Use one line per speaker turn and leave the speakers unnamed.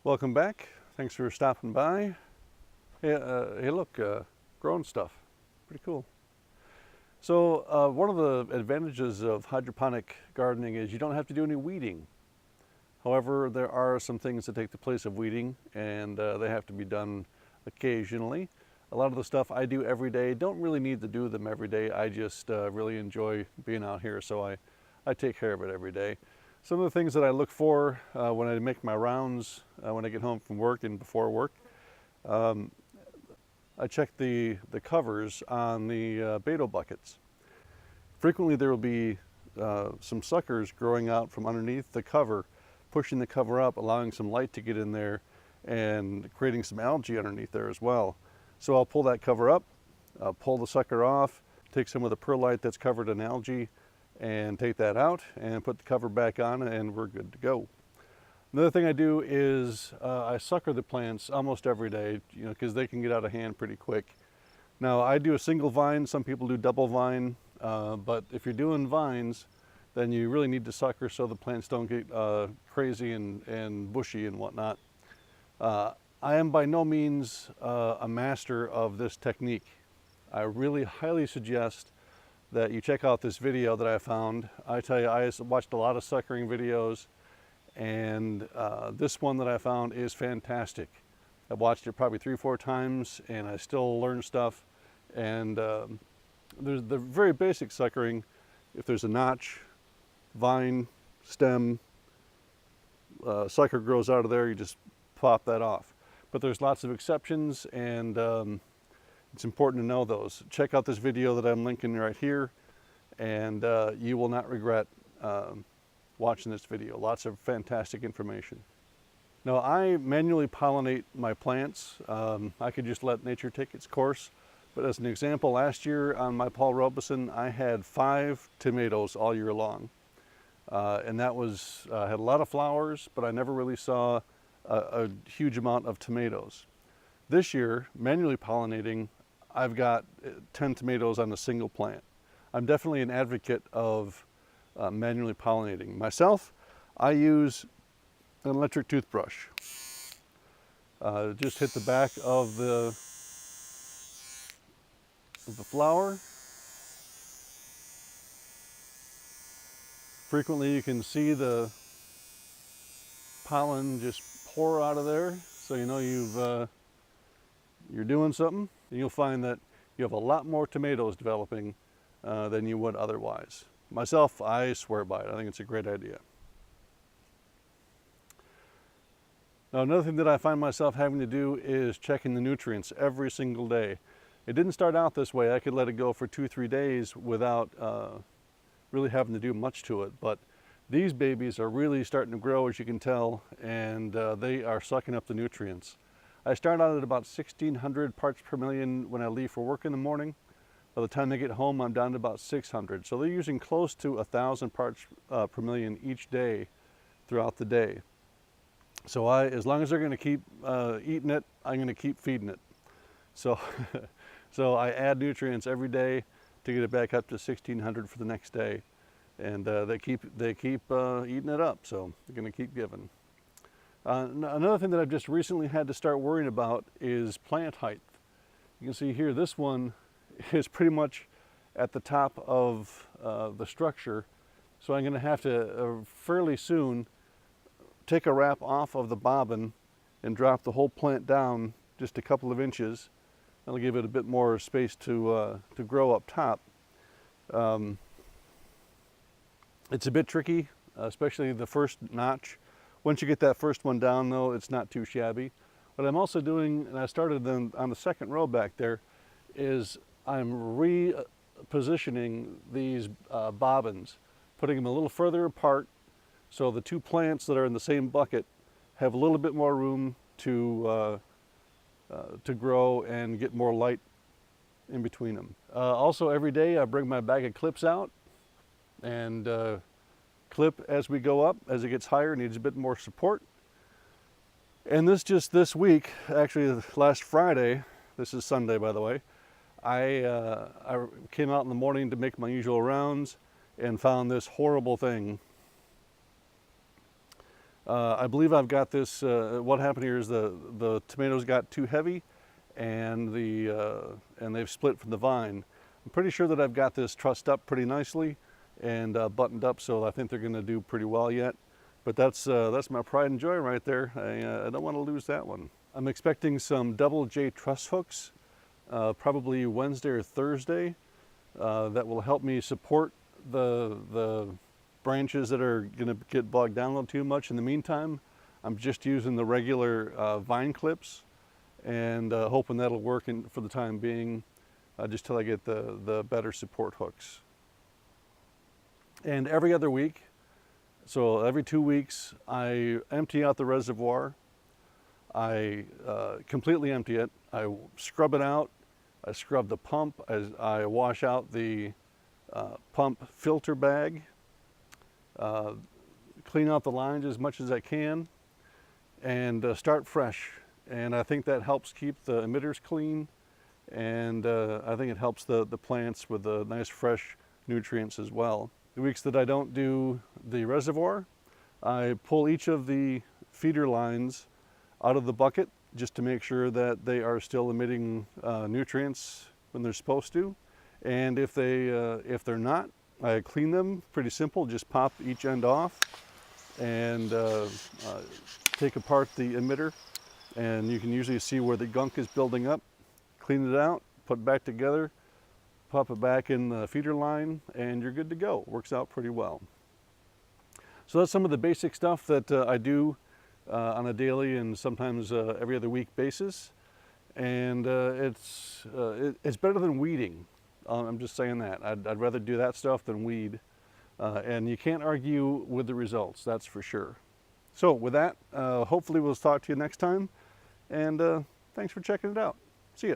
Welcome back. Thanks for stopping by. Hey, look, growing stuff. Pretty cool. So one of the advantages of hydroponic gardening is you don't have to do any weeding. However, there are some things that take the place of weeding, and they have to be done occasionally. A lot of the stuff I do every day don't really need to do them every day. I just really enjoy being out here, so I take care of it every day. Some of the things that I look for when I make my rounds, when I get home from work and before work, I check the covers on the beto buckets. Frequently there will be some suckers growing out from underneath the cover, pushing the cover up, allowing some light to get in there and creating some algae underneath there as well. So I'll pull that cover up, pull the sucker off, take some of the perlite that's covered in algae and take that out and put the cover back on, and we're good to go. Another thing I do is I sucker the plants almost every day, because they can get out of hand pretty quick. Now I do a single vine, some people do double vine, but if you're doing vines, then you really need to sucker so the plants don't get crazy and bushy and whatnot. I am by no means a master of this technique. I really highly suggest that you check out this video that I found. I tell you, I watched a lot of suckering videos, and this one that I found is fantastic. I've watched it probably 3 or 4 times, and I still learn stuff. And there's the very basic suckering. If there's a notch, vine, stem, sucker grows out of there, you just pop that off. But there's lots of exceptions, and it's important to know those. Check out this video that I'm linking right here, and you will not regret watching this video. Lots of fantastic information. Now, I manually pollinate my plants. I could just let nature take its course. But as an example, last year on my Paul Robeson, I had 5 tomatoes all year long. And that was, had a lot of flowers, but I never really saw a huge amount of tomatoes. This year, manually pollinating, I've got 10 tomatoes on a single plant. I'm definitely an advocate of manually pollinating. Myself, I use an electric toothbrush. Just hit the back of the flower. Frequently you can see the pollen just pour out of there, so you know you're doing something. And you'll find that you have a lot more tomatoes developing than you would otherwise. Myself, I swear by it. I think it's a great idea. Now, another thing that I find myself having to do is checking the nutrients every single day. It didn't start out this way. I could let it go for 2 or 3 days without really having to do much to it. But these babies are really starting to grow, as you can tell, and they are sucking up the nutrients. I start out at about 1,600 parts per million when I leave for work in the morning. By the time I get home, I'm down to about 600. So they're using close to 1,000 parts per million each day throughout the day. So as long as they're going to keep eating it, I'm going to keep feeding it. So, so I add nutrients every day to get it back up to 1,600 for the next day. And they keep eating it up, so they're going to keep giving. Another thing that I've just recently had to start worrying about is plant height. You can see here, this one is pretty much at the top of the structure. So I'm going to have to fairly soon take a wrap off of the bobbin and drop the whole plant down just a couple of inches. That'll give it a bit more space to grow up top. It's a bit tricky, especially the first notch. Once you get that first one down, though, it's not too shabby. What I'm also doing, and I started on the second row back there, is I'm repositioning these bobbins, putting them a little further apart so the 2 plants that are in the same bucket have a little bit more room to grow and get more light in between them. Also, every day I bring my bag of clips out and clip as we go up. As it gets higher, it needs a bit more support. And this week, actually last Friday, this is Sunday by the way, I came out in the morning to make my usual rounds and found this horrible thing. I believe I've got this, what happened here is the tomatoes got too heavy and they've split from the vine. I'm pretty sure that I've got this trussed up pretty nicely and buttoned up, so I think they're going to do pretty well yet. But that's my pride and joy right there. I don't want to lose that one. I'm expecting some double J truss hooks, probably Wednesday or Thursday, that will help me support the branches that are going to get bogged down a little too much. In the meantime, I'm just using the regular vine clips and hoping that'll work for the time being, just till I get the better support hooks. And every other week, so every 2 weeks, I empty out the reservoir. I completely empty it. I scrub it out. I scrub the pump. I wash out the pump filter bag. Clean out the lines as much as I can, and start fresh. And I think that helps keep the emitters clean, and I think it helps the plants with the nice fresh nutrients as well. The weeks that I don't do the reservoir, I pull each of the feeder lines out of the bucket just to make sure that they are still emitting nutrients when they're supposed to. And if they're not, I clean them. Pretty simple. Just pop each end off and take apart the emitter, and you can usually see where the gunk is building up. Clean it out, put it back together, pop it back in the feeder line, and you're good to go. Works out pretty well. So that's some of the basic stuff that I do on a daily and sometimes every other week basis, and it's better than weeding. I'm just saying that. I'd rather do that stuff than weed, and you can't argue with the results, that's for sure. So with that, hopefully we'll talk to you next time, and thanks for checking it out. See ya.